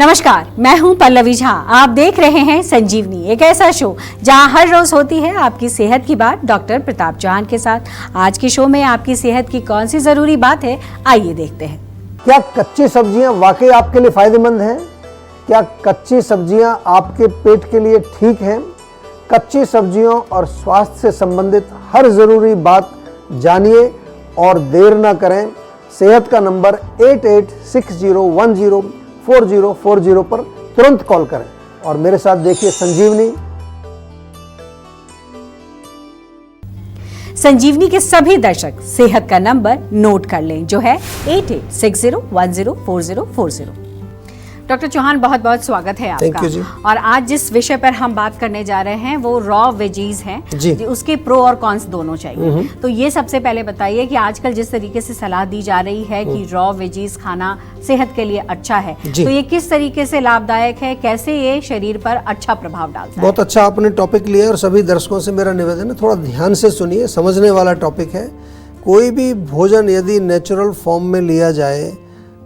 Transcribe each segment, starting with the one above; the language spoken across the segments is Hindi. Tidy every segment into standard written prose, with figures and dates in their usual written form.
नमस्कार, मैं हूं पल्लवी झा। आप देख रहे हैं संजीवनी, एक ऐसा शो जहां हर रोज होती है आपकी सेहत की बात डॉक्टर प्रताप चौहान के साथ। आज के शो में आपकी सेहत की कौन सी जरूरी बात है, आइए देखते हैं। क्या कच्ची सब्जियां वाकई आपके लिए फायदेमंद हैं? क्या कच्ची सब्जियां आपके पेट के लिए ठीक हैं? कच्ची सब्जियों और स्वास्थ्य से संबंधित हर जरूरी बात जानिए और देर न करें। सेहत का नंबर 8860104040 पर तुरंत कॉल करें और मेरे साथ देखिए संजीवनी। संजीवनी के सभी दर्शक सेहत का नंबर नोट कर लें, जो है 8860104040। डॉक्टर चौहान, बहुत बहुत स्वागत है आपका। थैंक यू जी। और आज जिस विषय पर हम बात करने जा रहे हैं वो रॉ वेजीज हैं जी। उसके प्रो और कॉन्स दोनों चाहिए। तो ये सबसे पहले बताइए कि आजकल जिस तरीके से सलाह दी जा रही है कि रॉ वेजीज खाना सेहत के लिए अच्छा है, तो ये किस तरीके से लाभदायक है, कैसे ये शरीर पर अच्छा प्रभाव डालता है? बहुत अच्छा आपने टॉपिक लिया और सभी दर्शकों से मेरा निवेदन है, थोड़ा ध्यान से सुनिए, समझने वाला टॉपिक है। कोई भी भोजन यदि नेचुरल फॉर्म में लिया जाए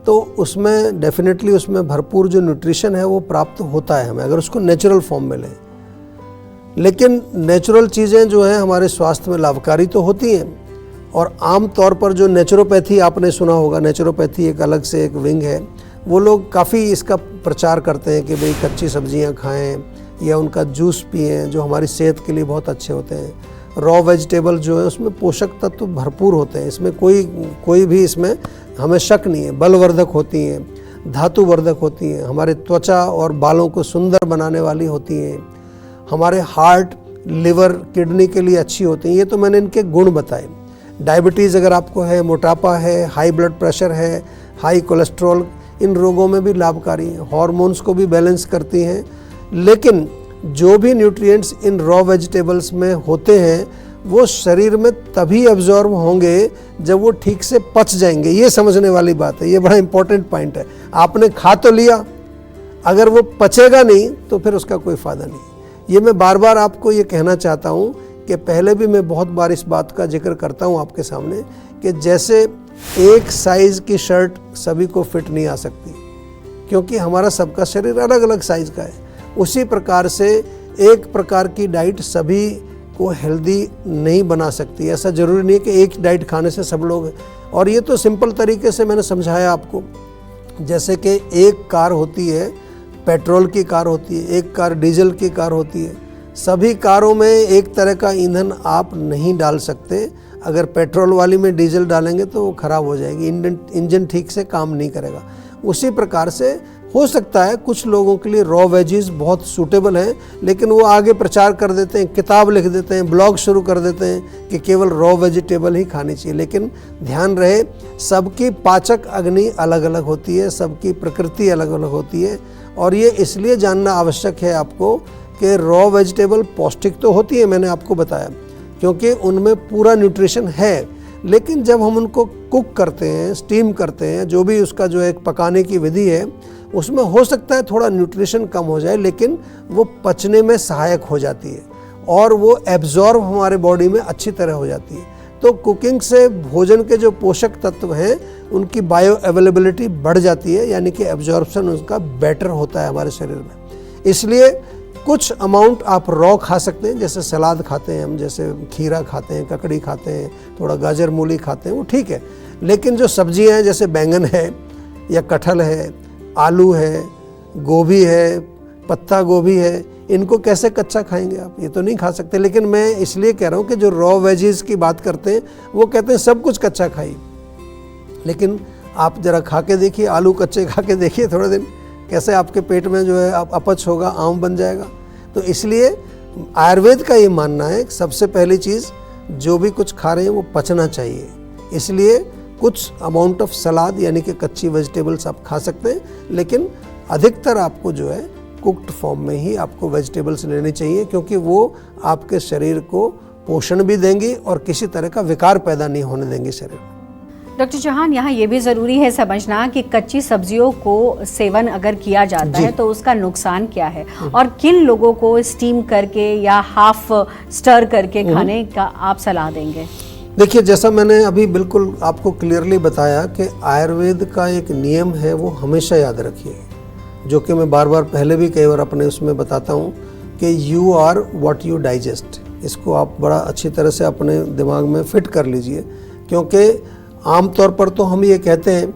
तो उसमें डेफिनेटली उसमें भरपूर जो न्यूट्रिशन है वो प्राप्त होता है हमें, अगर उसको नेचुरल फॉर्म में लें। लेकिन नेचुरल चीज़ें जो हैं हमारे स्वास्थ्य में लाभकारी तो होती हैं, और आम तौर पर जो नेचुरोपैथी आपने सुना होगा, नेचुरोपैथी एक अलग से एक विंग है, वो लोग काफ़ी इसका प्रचार करते हैं कि भाई कच्ची सब्जियां खाएं या उनका जूस पिएं, जो हमारी सेहत के लिए बहुत अच्छे होते हैं। रॉ वेजिटेबल जो है उसमें पोषक तत्व भरपूर होते हैं, इसमें कोई भी इसमें हमें शक नहीं है। बलवर्धक होती हैं, धातुवर्धक होती हैं, हमारे त्वचा और बालों को सुंदर बनाने वाली होती हैं, हमारे हार्ट, लिवर, किडनी के लिए अच्छी होती हैं। ये तो मैंने इनके गुण बताए। डायबिटीज़ अगर आपको है, मोटापा है, हाई ब्लड प्रेशर है, हाई कोलेस्ट्रॉल, इन रोगों में भी लाभकारी हैं। हार्मोन्स को भी बैलेंस करती हैं। लेकिन जो भी न्यूट्रिएंट्स इन रॉ वेजिटेबल्स में होते हैं वो शरीर में तभी एब्जॉर्ब होंगे जब वो ठीक से पच जाएंगे। ये समझने वाली बात है, ये बड़ा इंपॉर्टेंट पॉइंट है। आपने खा तो लिया, अगर वो पचेगा नहीं तो फिर उसका कोई फ़ायदा नहीं। ये मैं बार बार आपको ये कहना चाहता हूँ कि पहले भी मैं बहुत बार इस बात का जिक्र करता हूँ आपके सामने कि जैसे एक साइज़ की शर्ट सभी को फिट नहीं आ सकती, क्योंकि हमारा सबका शरीर अलग अलग साइज़ का है। उसी प्रकार से एक प्रकार की डाइट सभी को हेल्दी नहीं बना सकती। ऐसा ज़रूरी नहीं है कि एक डाइट खाने से सब लोग, और ये तो सिंपल तरीके से मैंने समझाया आपको। जैसे कि एक कार होती है, पेट्रोल की कार होती है, एक कार डीजल की कार होती है। सभी कारों में एक तरह का ईंधन आप नहीं डाल सकते। अगर पेट्रोल वाली में डीजल डालेंगे तो वो ख़राब हो जाएगी, इंजन ठीक से काम नहीं करेगा। उसी प्रकार से हो सकता है कुछ लोगों के लिए रॉ वेजीज बहुत सूटेबल हैं, लेकिन वो आगे प्रचार कर देते हैं, किताब लिख देते हैं, ब्लॉग शुरू कर देते हैं कि केवल रॉ वेजिटेबल ही खानी चाहिए। लेकिन ध्यान रहे, सबकी पाचक अग्नि अलग अलग होती है, सबकी प्रकृति अलग अलग होती है, और ये इसलिए जानना आवश्यक है आपको कि रॉ वेजिटेबल पौष्टिक तो होती है, मैंने आपको बताया, क्योंकि उनमें पूरा न्यूट्रिशन है। लेकिन जब हम उनको कुक करते हैं, स्टीम करते हैं, जो भी उसका जो एक पकाने की विधि है, उसमें हो सकता है थोड़ा न्यूट्रिशन कम हो जाए, लेकिन वो पचने में सहायक हो जाती है और वो एब्जॉर्ब हमारे बॉडी में अच्छी तरह हो जाती है। तो कुकिंग से भोजन के जो पोषक तत्व हैं उनकी बायो अवेलेबिलिटी बढ़ जाती है, यानी कि एब्जॉर्प्शन उसका बेटर होता है हमारे शरीर में। इसलिए कुछ अमाउंट आप रॉ खा सकते हैं, जैसे सलाद खाते हैं हम, जैसे खीरा खाते हैं, ककड़ी खाते हैं, थोड़ा गाजर मूली खाते हैं, वो ठीक है। लेकिन जो सब्जियां हैं जैसे बैंगन है या कटहल है, आलू है, गोभी है, पत्ता गोभी है, इनको कैसे कच्चा खाएंगे आप? ये तो नहीं खा सकते। लेकिन मैं इसलिए कह रहा हूँ कि जो रॉ वेजीज की बात करते हैं वो कहते हैं सब कुछ कच्चा खाइए, लेकिन आप ज़रा खा के देखिए, आलू कच्चे खा के देखिए थोड़े दिन, कैसे आपके पेट में जो है अपच होगा, आम बन जाएगा। तो इसलिए आयुर्वेद का ये मानना है सबसे पहली चीज़, जो भी कुछ खा रहे हैं वो पचना चाहिए। इसलिए कुछ अमाउंट ऑफ सलाद यानी कि कच्ची वेजिटेबल्स आप खा सकते हैं, लेकिन अधिकतर आपको जो है कुक्ड फॉर्म में ही आपको वेजिटेबल्स लेनी चाहिए, क्योंकि वो आपके शरीर को पोषण भी देंगी और किसी तरह का विकार पैदा नहीं होने देंगी शरीर में। डॉक्टर चौहान, यहाँ ये भी ज़रूरी है समझना कि कच्ची सब्जियों को सेवन अगर किया जाता है तो उसका नुकसान क्या है, और किन लोगों को स्टीम करके या हाफ स्टर करके खाने का आप सलाह देंगे? देखिए, जैसा मैंने अभी बिल्कुल आपको क्लियरली बताया कि आयुर्वेद का एक नियम है, वो हमेशा याद रखिए। जो कि मैं बार बार पहले भी कई बार अपने उसमें बताता हूँ कि you are what you digest. इसको आप बड़ा अच्छी तरह से अपने दिमाग में फिट कर लीजिए, क्योंकि आम तौर पर तो हम ये कहते हैं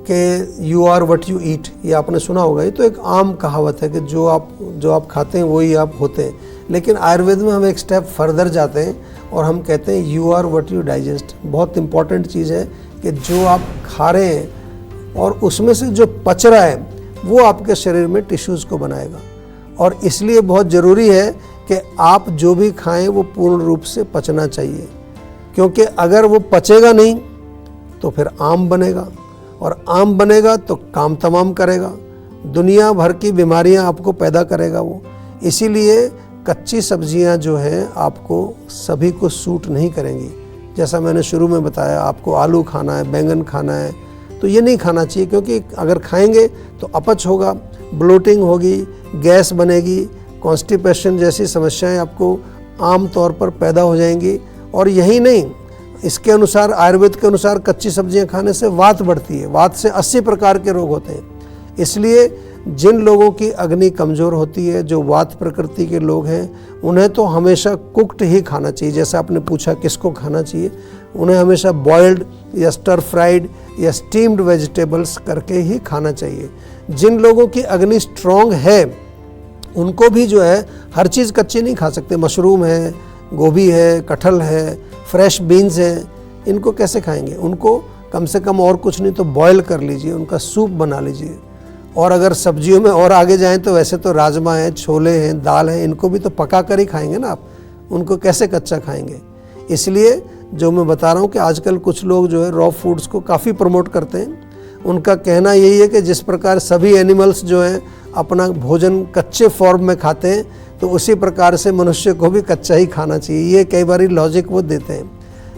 कि you are what you eat, ये आपने सुना होगा। ये तो एक आम कहावत है कि जो आप खाते हैं वही आप होते हैं। लेकिन आयुर्वेद में हम एक स्टेप फर्दर जाते हैं और हम कहते हैं you are what you digest. बहुत इंपॉर्टेंट चीज़ है कि जो आप खा रहे हैं और उसमें से जो पच रहा है वो आपके शरीर में टिश्यूज़ को बनाएगा। और इसलिए बहुत ज़रूरी है कि आप जो भी खाएं वो पूर्ण रूप से पचना चाहिए, क्योंकि अगर वो पचेगा नहीं तो फिर आम बनेगा, और आम बनेगा तो काम तमाम करेगा, दुनिया भर की बीमारियां आपको पैदा करेगा वो। इसीलिए कच्ची सब्जियां जो हैं आपको सभी को सूट नहीं करेंगी। जैसा मैंने शुरू में बताया, आपको आलू खाना है, बैंगन खाना है, तो ये नहीं खाना चाहिए, क्योंकि अगर खाएंगे तो अपच होगा, ब्लोटिंग होगी, गैस बनेगी, कॉन्स्टिपेशन जैसी समस्याएं आपको आम तौर पर पैदा हो जाएंगी। और यही नहीं, इसके अनुसार, आयुर्वेद के अनुसार कच्ची सब्जियां खाने से वात बढ़ती है, वात से 80 प्रकार के रोग होते हैं। इसलिए जिन लोगों की अग्नि कमज़ोर होती है, जो वात प्रकृति के लोग हैं, उन्हें तो हमेशा कुक्ड ही खाना चाहिए। जैसा आपने पूछा किसको खाना चाहिए, उन्हें हमेशा बॉइल्ड या स्टर फ्राइड या स्टीम्ड वेजिटेबल्स करके ही खाना चाहिए। जिन लोगों की अग्नि स्ट्रॉन्ग है उनको भी जो है हर चीज़ कच्ची नहीं खा सकते। मशरूम है, गोभी है, कटहल है, फ्रेश बीन्स हैं, इनको कैसे खाएंगे? उनको कम से कम और कुछ नहीं तो बॉयल कर लीजिए, उनका सूप बना लीजिए। और अगर सब्जियों में और आगे जाएं तो वैसे तो राजमा है, छोले हैं, दाल है, इनको भी तो पका कर ही खाएंगे ना आप, उनको कैसे कच्चा खाएंगे? इसलिए जो मैं बता रहा हूँ कि आजकल कुछ लोग जो है रॉ फूड्स को काफ़ी प्रमोट करते हैं। उनका कहना यही है कि जिस प्रकार सभी एनिमल्स जो हैं अपना भोजन कच्चे फॉर्म में खाते हैं, तो उसी प्रकार से मनुष्य को भी कच्चा ही खाना चाहिए। ये कई बार लॉजिक वो देते हैं,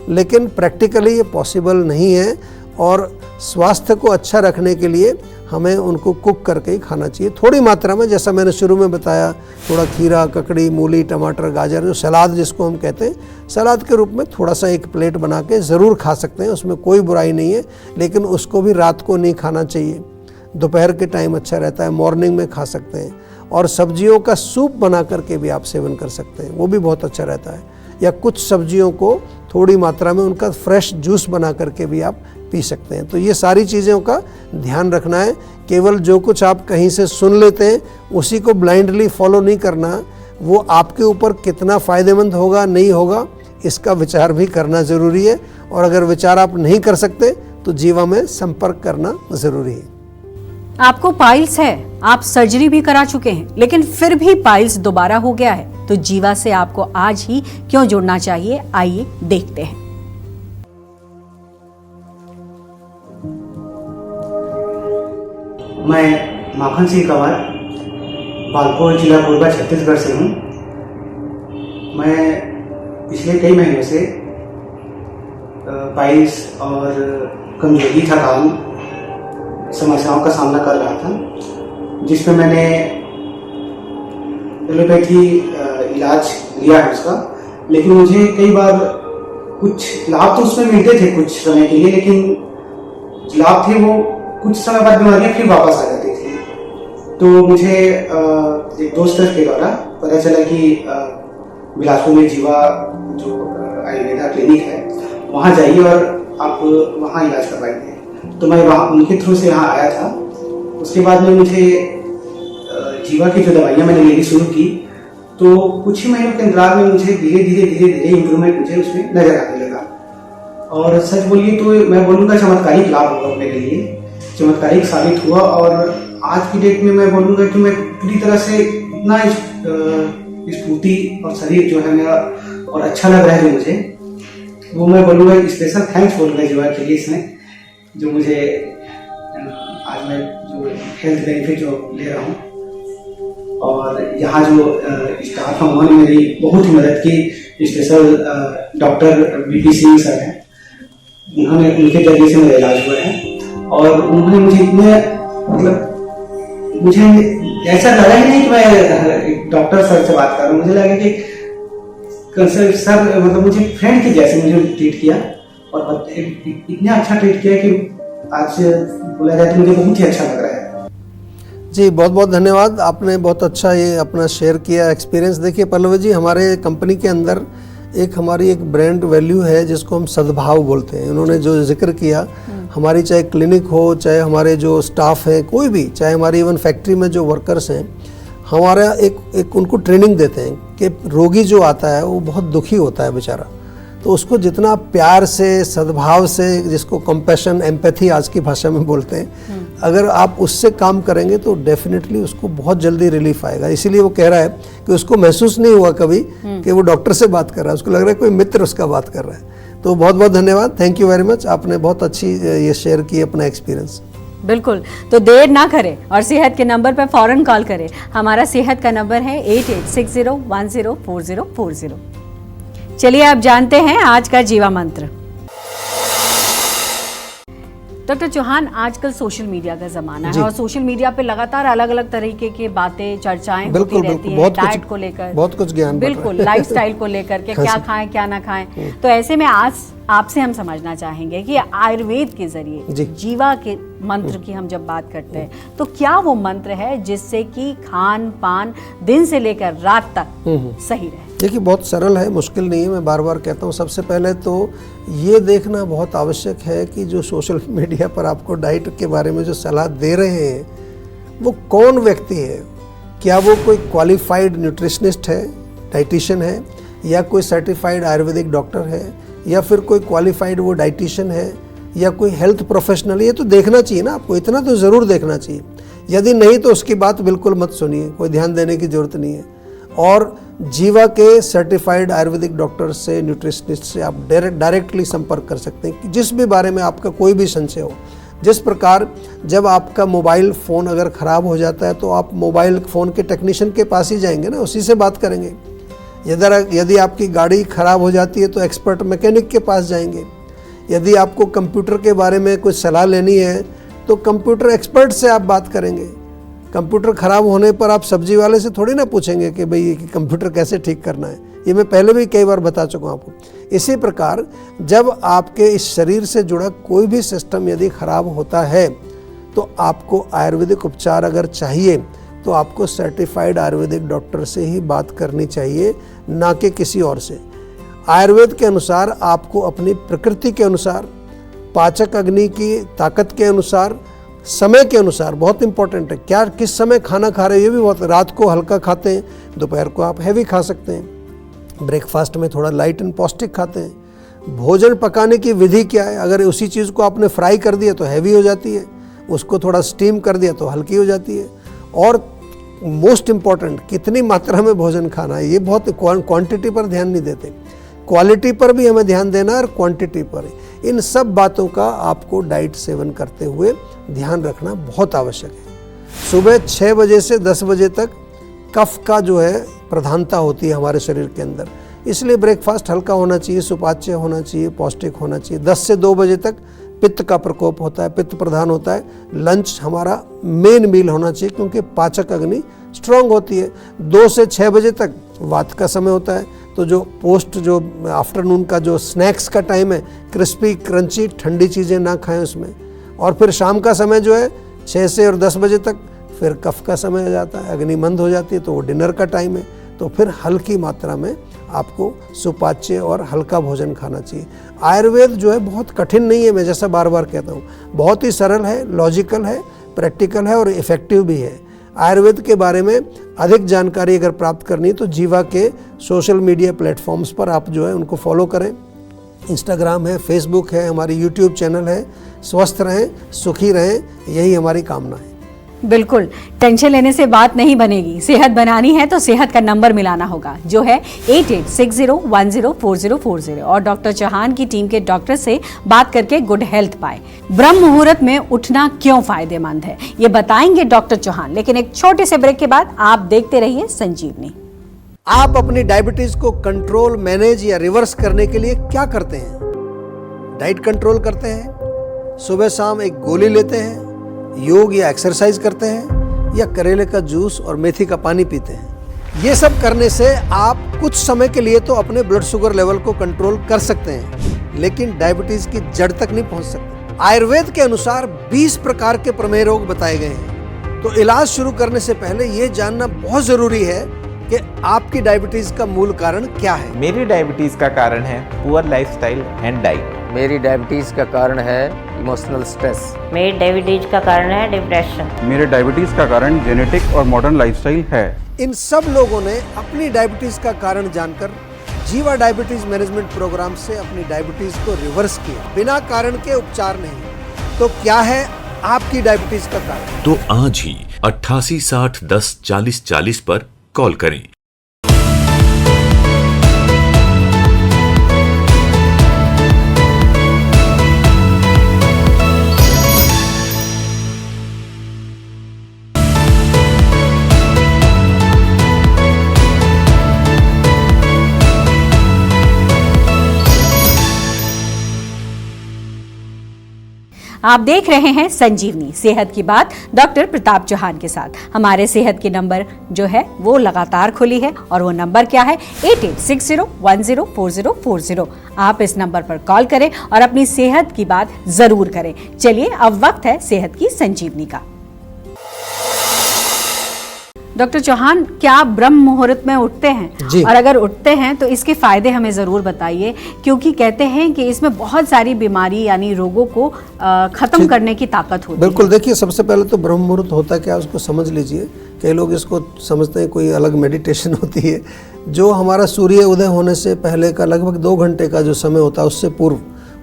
लेकिन प्रैक्टिकली ये पॉसिबल नहीं है। और स्वास्थ्य को अच्छा रखने के लिए हमें उनको कुक करके ही खाना चाहिए, थोड़ी मात्रा में। जैसा मैंने शुरू में बताया, थोड़ा खीरा, ककड़ी, मूली, टमाटर, गाजर, जो सलाद जिसको हम कहते हैं, सलाद के रूप में थोड़ा सा एक प्लेट बना के ज़रूर खा सकते हैं, उसमें कोई बुराई नहीं है। लेकिन उसको भी रात को नहीं खाना चाहिए, दोपहर के टाइम अच्छा रहता है, मॉर्निंग में खा सकते हैं। और सब्जियों का सूप बना करके भी आप सेवन कर सकते हैं, वो भी बहुत अच्छा रहता है। या कुछ सब्जियों को थोड़ी मात्रा में उनका फ्रेश जूस बना करके भी आप पी सकते हैं। तो ये सारी चीज़ों का ध्यान रखना है। केवल जो कुछ आप कहीं से सुन लेते हैं उसी को ब्लाइंडली फॉलो नहीं करना। वो आपके ऊपर कितना फ़ायदेमंद होगा, नहीं होगा, इसका विचार भी करना ज़रूरी है। और अगर विचार आप नहीं कर सकते तो जीवा में संपर्क करना ज़रूरी है। आपको पाइल्स है, आप सर्जरी भी करा चुके हैं, लेकिन फिर भी पाइल्स दोबारा हो गया है, तो जीवा से आपको आज ही क्यों जुड़ना चाहिए, आइए देखते हैं। मैं माखन सिंह कंवर, बालकोट जिला कोरबा, छत्तीसगढ़ से हूँ। मैं पिछले कई महीनों से पाइल्स और कमजोरी, थकान समस्याओं का सामना कर रहा था, जिसमें मैंने एलोपैथी इलाज लिया है उसका। लेकिन मुझे कई बार कुछ लाभ तो उसमें मिलते थे कुछ समय के लिए, लेकिन लाभ थे वो कुछ समय बाद बीमारियां फिर वापस आ जाती थी। तो मुझे एक दोस्त के द्वारा पता चला कि बिलासपुर में जीवा जो आयुर्वेदा क्लिनिक है, वहाँ जाइए और आप वहाँ इलाज करवाइए। तो मैं वहाँ उनके थ्रू से यहाँ आया था। उसके बाद में मुझे जीवा की जो दवाइयाँ मैंने लेनी शुरू की, तो कुछ ही महीनों के अंतराल में मुझे धीरे धीरे इम्प्रूवमेंट मुझे उसमें नजर आने लगा। और सच बोलिए तो मैं बोलूँगा चमत्कारिक लाभ हुआ मेरे लिए, चमत्कारिक साबित हुआ। और आज की डेट में मैं बोलूँगा कि मैं पूरी तरह से इतना स्फूर्ति और शरीर जो है मेरा और अच्छा लग रहा है जो मुझे, वो मैं बोलूँगा स्पेशल थैंक्स बोलूँगा जीवा के लिए, इसमें जो मुझे आज मैं जो हेल्थ बेनिफिट जो ले रहा हूँ। और यहाँ जो स्टाफ है उन्होंने मेरी बहुत ही मदद की। Special doctor BP Singh sir हैं, उन्होंने उनके जरिए से मेरा इलाज हुआ है। और उन्होंने मुझे इतने मतलब मुझे ऐसा लगा ही नहीं कि मैं डॉक्टर सर से बात कर रहा हूँ, मुझे लगा कि कंसल्ट सर मतलब मुझे फ्रेंड के जैसे मुझे ट्रीट किया। और इतने अच्छा ट्रीट किया कि आज बोला जाए तो मुझे बहुत ही अच्छा लग रहा है। जी बहुत बहुत धन्यवाद, आपने बहुत अच्छा ये अपना शेयर किया एक्सपीरियंस। देखिए पल्लवी जी, हमारे कंपनी के अंदर हमारी एक ब्रांड वैल्यू है जिसको हम सद्भाव बोलते हैं। उन्होंने जो जिक्र किया, हमारी चाहे क्लिनिक हो, चाहे हमारे जो स्टाफ है, कोई भी, चाहे हमारी इवन फैक्ट्री में जो वर्कर्स हैं, हमारा एक उनको ट्रेनिंग देते हैं कि रोगी जो आता है वो बहुत दुखी होता है बेचारा, तो उसको जितना प्यार से, सद्भाव से, जिसको कंपैशन, एम्पैथी आज की भाषा में बोलते हैं, अगर आप उससे काम करेंगे तो डेफिनेटली उसको बहुत जल्दी रिलीफ आएगा। इसीलिए वो कह रहा है कि उसको महसूस नहीं हुआ कभी कि वो डॉक्टर से बात कर रहा है, उसको लग रहा है कोई मित्र उसका बात कर रहा है। तो बहुत बहुत धन्यवाद, थैंक यू वेरी मच, आपने बहुत अच्छी ये शेयर की अपना एक्सपीरियंस। बिल्कुल, तो देर ना करें और सेहत के नंबर पर फौरन कॉल करें। हमारा सेहत का नंबर है 8860104040। चलिए अब जानते हैं आज का जीवा मंत्र। डॉक्टर चौहान, आजकल सोशल मीडिया का जमाना है और सोशल मीडिया पे लगातार अलग अलग तरीके की बातें, चर्चाएं होती रहती हैं, डाइट को लेकर बहुत कुछ ज्ञान, बिल्कुल लाइफस्टाइल को लेकर के क्या खाएं क्या ना खाएं। तो ऐसे में आज आपसे हम समझना चाहेंगे कि आयुर्वेद के जरिए जीवा के मंत्र की हम जब बात करते हैं तो क्या वो मंत्र है जिससे कि खान पान दिन से लेकर रात तक सही रहे? देखिए बहुत सरल है, मुश्किल नहीं है। मैं बार बार कहता हूँ, सबसे पहले तो ये देखना बहुत आवश्यक है कि जो सोशल मीडिया पर आपको डाइट के बारे में जो सलाह दे रहे हैं वो कौन व्यक्ति है। क्या वो कोई क्वालिफाइड न्यूट्रिशनिस्ट है, डाइटिशियन है, या कोई सर्टिफाइड आयुर्वेदिक डॉक्टर है, या फिर कोई क्वालिफाइड वो डाइटिशियन है, या कोई हेल्थ प्रोफेशनल। ये तो देखना चाहिए ना आपको, इतना तो ज़रूर देखना चाहिए। यदि नहीं तो उसकी बात बिल्कुल मत सुनिए, कोई ध्यान देने की ज़रूरत नहीं है। और जीवा के सर्टिफाइड आयुर्वेदिक डॉक्टर से, न्यूट्रिशनिस्ट से आप डायरेक्टली संपर्क कर सकते हैं कि जिस भी बारे में आपका कोई भी संशय हो। जिस प्रकार जब आपका मोबाइल फ़ोन अगर ख़राब हो जाता है तो आप मोबाइल फ़ोन के टेक्नीशियन के पास ही जाएंगे ना, उसी से बात करेंगे। यदि आपकी गाड़ी ख़राब हो जाती है तो एक्सपर्ट मैकेनिक के पास जाएंगे। यदि आपको कंप्यूटर के बारे में कुछ सलाह लेनी है तो कंप्यूटर एक्सपर्ट से आप बात करेंगे। कंप्यूटर ख़राब होने पर आप सब्जी वाले से थोड़ी ना पूछेंगे कि भाई ये कंप्यूटर कैसे ठीक करना है। ये मैं पहले भी कई बार बता चुका हूँ आपको। इसी प्रकार जब आपके इस शरीर से जुड़ा कोई भी सिस्टम यदि ख़राब होता है तो आपको आयुर्वेदिक उपचार अगर चाहिए तो आपको सर्टिफाइड आयुर्वेदिक डॉक्टर से ही बात करनी चाहिए, ना कि किसी और से। आयुर्वेद के अनुसार आपको अपनी प्रकृति के अनुसार, पाचक अग्नि की ताकत के अनुसार, समय के अनुसार, बहुत इंपॉर्टेंट है क्या किस समय खाना खा रहे हैं। ये भी बहुत, रात को हल्का खाते हैं, दोपहर को आप हैवी खा सकते हैं, ब्रेकफास्ट में थोड़ा लाइट एंड पौष्टिक खाते हैं। भोजन पकाने की विधि क्या है, अगर उसी चीज़ को आपने फ्राई कर दिया तो हैवी हो जाती है, उसको थोड़ा स्टीम कर दिया तो हल्की हो जाती है। और मोस्ट इम्पॉर्टेंट, कितनी मात्रा में भोजन खाना है, ये बहुत क्वांटिटी पर ध्यान नहीं देते, क्वालिटी पर भी हमें ध्यान देना और क्वांटिटी पर। इन सब बातों का आपको डाइट सेवन करते हुए ध्यान रखना बहुत आवश्यक है। सुबह 6 बजे से 10 बजे तक कफ का जो है प्रधानता होती है हमारे शरीर के अंदर, इसलिए ब्रेकफास्ट हल्का होना चाहिए, सुपाच्य होना चाहिए, पौष्टिक होना चाहिए। 10 से 2 बजे तक पित्त का प्रकोप होता है, पित्त प्रधान होता है। लंच हमारा मेन मील होना चाहिए क्योंकि पाचक अग्नि स्ट्रांग होती है। 2 से 6 बजे तक वात का समय होता है, तो जो आफ्टरनून का जो स्नैक्स का टाइम है, क्रिस्पी क्रंची ठंडी चीज़ें ना खाएं उसमें। और फिर शाम का समय जो है 6 से और 10 बजे तक फिर कफ का समय आ जाता है, अग्नि मंद हो जाती है, तो वो डिनर का टाइम है। तो फिर हल्की मात्रा में आपको सुपाच्य और हल्का भोजन खाना चाहिए। आयुर्वेद जो है बहुत कठिन नहीं है, मैं जैसा बार बार कहता हूँ, बहुत ही सरल है, लॉजिकल है, प्रैक्टिकल है और इफ़ेक्टिव भी है। आयुर्वेद के बारे में अधिक जानकारी अगर प्राप्त करनी है तो जीवा के सोशल मीडिया प्लेटफॉर्म्स पर आप जो है उनको फॉलो करें। इंस्टाग्राम है, फेसबुक है, हमारी यूट्यूब चैनल है। स्वस्थ रहें, सुखी रहें, यही हमारी कामना है। बिल्कुल, टेंशन लेने से बात नहीं बनेगी। सेहत बनानी है तो सेहत का नंबर मिलाना होगा, जो है 8860104040, और डॉक्टर चौहान की टीम के डॉक्टर से बात करके गुड हेल्थ पाए। ब्रह्म मुहूर्त में उठना क्यों फायदेमंद है, ये बताएंगे डॉक्टर चौहान, लेकिन एक छोटे से ब्रेक के बाद आप देखते रहिए संजीवनी। आप अपनी डायबिटीज को कंट्रोल, मैनेज या रिवर्स करने के लिए क्या करते हैं? डाइट कंट्रोल करते हैं, सुबह शाम एक गोली लेते हैं, योग या एक्सरसाइज करते हैं, या करेले का जूस और मेथी का पानी पीते हैं। ये सब करने से आप कुछ समय के लिए तो अपने ब्लड शुगर लेवल को कंट्रोल कर सकते हैं, लेकिन डायबिटीज की जड़ तक नहीं पहुंच सकते। आयुर्वेद के अनुसार 20 प्रकार के प्रमेह रोग बताए गए हैं, तो इलाज शुरू करने से पहले ये जानना बहुत ज़रूरी है कि आपकी डायबिटीज़ का मूल कारण क्या है। मेरी डायबिटीज का कारण है पुअर लाइफस्टाइल एंड डाइट। मेरी डायबिटीज़ का कारण है इमोशनल स्ट्रेस। मेरी डायबिटीज का कारण है डिप्रेशन। मेरे डायबिटीज़ का कारण जेनेटिक और मॉडर्न लाइफस्टाइल है। इन सब लोगों ने अपनी डायबिटीज़ का कारण जानकर जीवा डायबिटीज़ मैनेजमेंट प्रोग्राम से अपनी डायबिटीज़ को रिवर्स किया, बिना कारण के उपचार नहीं। तो क्या है आपकी डायबिटीज़ का कारण? तो आज ही 88 60 10 40 40 पर कॉल करें। आप देख रहे हैं संजीवनी सेहत की बात डॉक्टर प्रताप चौहान के साथ। हमारे सेहत की नंबर जो है वो लगातार खुली है और वो नंबर क्या है 8860104040। आप इस नंबर पर कॉल करें और अपनी सेहत की बात जरूर करें। चलिए अब वक्त है सेहत की संजीवनी का। डॉक्टर चौहान, क्या आप ब्रह्म मुहूर्त में उठते हैं? जी। और अगर उठते हैं तो इसके फायदे हमें जरूर बताइए, क्योंकि कहते हैं कि इसमें बहुत सारी बीमारी यानी रोगों को खत्म करने की ताकत होती बिल्कुल। है। देखिए, सबसे पहले तो ब्रह्म मुहूर्त होता क्या उसको समझ लीजिए। कई लोग इसको समझते हैं कोई अलग मेडिटेशन होती है। जो हमारा सूर्य उदय होने से पहले का लगभग 2 घंटे का जो समय होता है उससे पूर्व,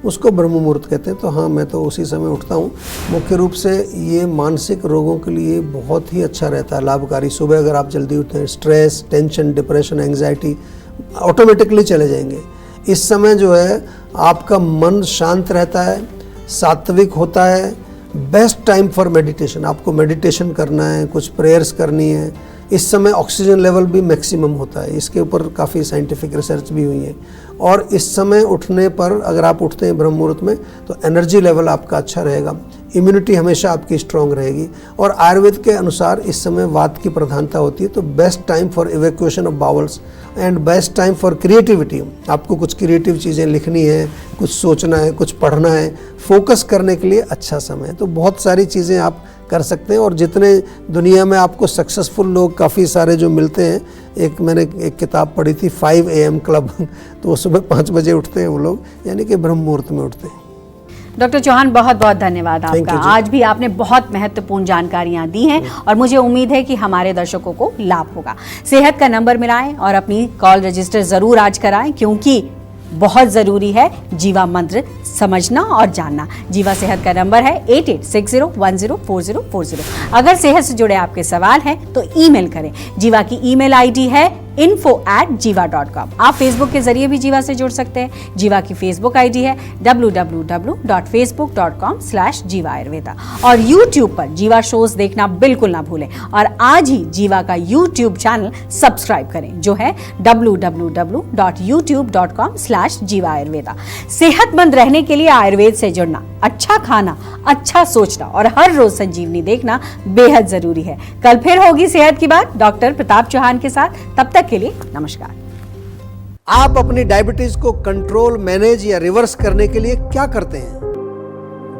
उसको ब्रह्म मुहूर्त कहते हैं। तो हाँ, मैं तो उसी समय उठता हूँ। मुख्य रूप से ये मानसिक रोगों के लिए बहुत ही अच्छा रहता है, लाभकारी। सुबह अगर आप जल्दी उठते हैं, stress, tension, depression, anxiety automatically चले जाएंगे। इस समय जो है आपका मन शांत रहता है, सात्विक होता है। Best time for meditation. आपको मेडिटेशन करना है, कुछ प्रेयर्स करनी है। इस समय ऑक्सीजन लेवल भी मैक्सिमम होता है। इसके ऊपर काफ़ी साइंटिफिक रिसर्च भी हुई है। और इस समय उठने पर अगर आप उठते हैं ब्रह्म मुहूर्त में तो एनर्जी लेवल आपका अच्छा रहेगा, इम्यूनिटी हमेशा आपकी स्ट्रांग रहेगी। और आयुर्वेद के अनुसार इस समय वात की प्रधानता होती है। तो best time for evacuation of bowls and best time for creativity. आपको कुछ क्रिएटिव चीज़ें लिखनी है, कुछ सोचना है, कुछ पढ़ना है, फोकस करने के लिए अच्छा समय है। तो बहुत सारी चीज़ें आप कर सकते हैं। और जितने दुनिया में आपको सक्सेसफुल लोग काफ़ी सारे जो मिलते हैं, मैंने एक किताब पढ़ी थी 5 AM क्लब तो वो सुबह 5 बजे उठते हैं वो लोग, यानी कि ब्रह्म मुहूर्त में उठते हैं। डॉक्टर चौहान, बहुत बहुत धन्यवाद Thank आपका। you जी। आज भी आपने बहुत महत्वपूर्ण जानकारियां दी हैं और मुझे उम्मीद है कि हमारे दर्शकों को लाभ होगा। सेहत का नंबर मिलाएं और अपनी कॉल रजिस्टर जरूर आज कराएं, क्योंकि बहुत जरूरी है जीवा मंत्र समझना और जानना। जीवा सेहत का नंबर है 8860104040। अगर सेहत से जुड़े आपके सवाल हैं तो ईमेल करें। जीवा की ईमेल आईडी है info@jiva.com। आप फेसबुक के जरिए भी जीवा से जुड़ सकते हैं। जीवा की फेसबुक आईडी है www.facebook.com/jiva ayurveda। और यूट्यूब पर जीवा शोज देखना बिल्कुल ना भूलें। और आज ही जीवा का यूट्यूब चैनल सब्सक्राइब करें, जो है www.youtube.com/jiva ayurveda। सेहतमंद रहने के लिए आयुर्वेद से जुड़ना, अच्छा खाना, अच्छा सोचना और हर रोज संजीवनी देखना बेहद जरूरी है। कल फिर होगी सेहत की बात डॉक्टर प्रताप चौहान के साथ। तब तक के लिए नमस्कार। आप अपनी डायबिटीज को कंट्रोल, मैनेज या रिवर्स करने के लिए क्या करते हैं?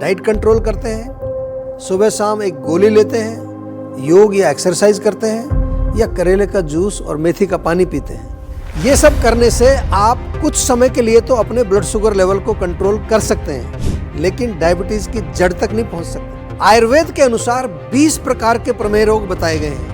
डाइट कंट्रोल करते हैं, सुबह शाम एक गोली लेते हैं, योग या एक्सरसाइज करते हैं, या करेले का जूस और मेथी का पानी पीते हैं? ये सब करने से आप कुछ समय के लिए तो अपने ब्लड शुगर लेवल को कंट्रोल कर सकते हैं, लेकिन डायबिटीज की जड़ तक नहीं पहुंच सकते। आयुर्वेद के अनुसार 20 प्रकार के प्रमेय रोग बताए गए हैं।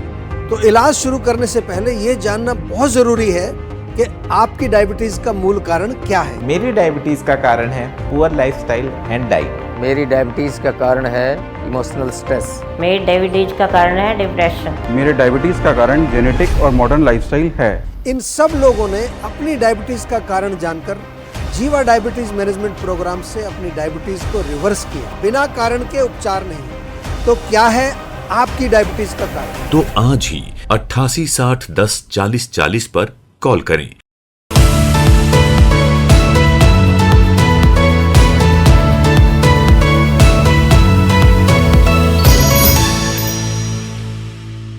तो इलाज शुरू करने से पहले ये जानना बहुत जरूरी है कि आपकी डायबिटीज का मूल कारण क्या है। मेरी डायबिटीज का कारण है पुअर लाइफस्टाइल एंड डाइट। मेरी डायबिटीज़ का कारण है इमोशनल स्ट्रेस। मेरी डायबिटीज का कारण है डिप्रेशन। मेरे डायबिटीज़ का कारण जेनेटिक और मॉडर्न लाइफस्टाइल है। इन सब लोगों ने अपनी डायबिटीज का कारण जानकर जीवा डायबिटीज मैनेजमेंट प्रोग्राम से अपनी डायबिटीज को रिवर्स किया, बिना कारण के उपचार नहीं। तो क्या है आपकी डायबिटीज का कारण? तो आज ही 88 60 10 40 40 पर कॉल करें।